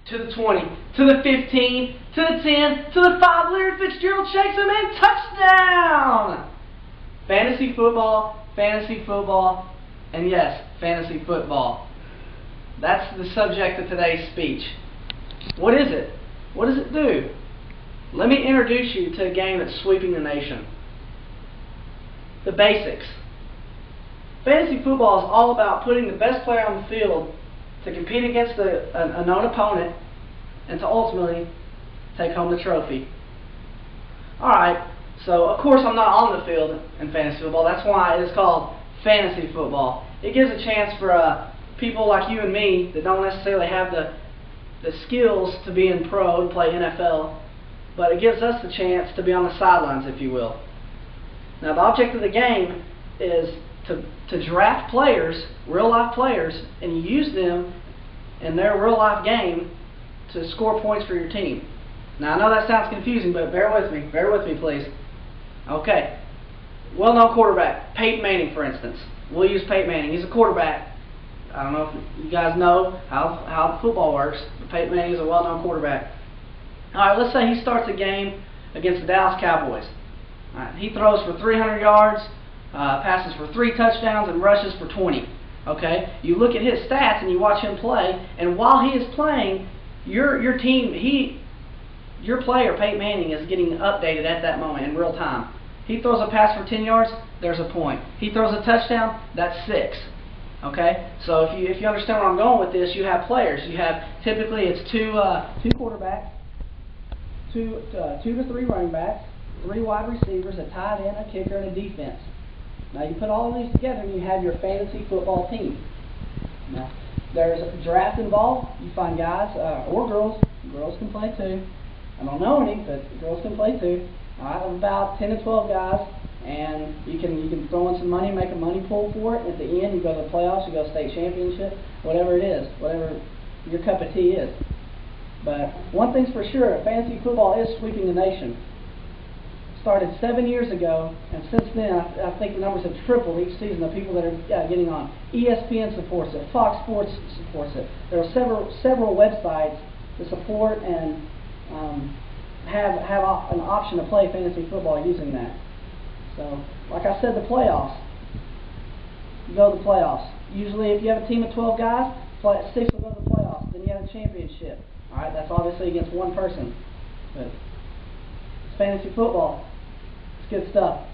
to the 20, to the 15, to the 10, to the 5. Larry Fitzgerald shakes him in. Touchdown! Fantasy football, and yes, fantasy football. That's the subject of today's speech. What is it? What does it do? Let me introduce you to a game that's sweeping the nation. The basics. Fantasy football is all about putting the best player on the field to compete against a known opponent and to ultimately take home the trophy. Alright, so of course I'm not on the field in fantasy football. That's why it is called fantasy football. It gives a chance for people like you and me that don't necessarily have the skills to be in pro and play NFL, but it gives us the chance to be on the sidelines, if you will. Now the object of the game is to draft players, real life players, and use them in their real life game to score points for your team. Now I know that sounds confusing, but bear with me please. Okay, well-known quarterback, Peyton Manning for instance. We'll use Peyton Manning. He's a quarterback. I don't know if you guys know how football works, but Peyton Manning is a well-known quarterback. Alright, let's say he starts a game against the Dallas Cowboys. Alright, he throws for 300 yards, passes for 3 touchdowns, and rushes for 20. Okay, you look at his stats and you watch him play, and while he is playing, your team, your player Peyton Manning is getting updated at that moment in real time. He throws a pass for 10 yards, there's a point. He throws a touchdown, that's 6. Okay, so if you understand where I'm going with this, you have players. You have typically it's two quarterbacks, two to three running backs, 3 wide receivers, a tight end, a kicker, and a defense. Now you put all of these together and you have your fantasy football team. Now there's a draft involved. You find guys or girls. Girls can play too. I don't know any, but girls can play too. All right, about 10 to 12 guys, and you can throw in some money, make a money pool for it. At the end, you go to the playoffs, you go to state championship, whatever it is, whatever your cup of tea is. But one thing's for sure, fantasy football is sweeping the nation. Started 7 years ago, and since then, I think the numbers have tripled each season of people that are getting on. ESPN supports it, Fox Sports supports it. There are several websites that support and have an option to play fantasy football using that. So, like I said, the playoffs. You go to the playoffs. Usually, if you have a team of 12 guys, 6 will go to the playoffs. Then you have a championship. All right, that's obviously against one person, but it's fantasy football. It's good stuff.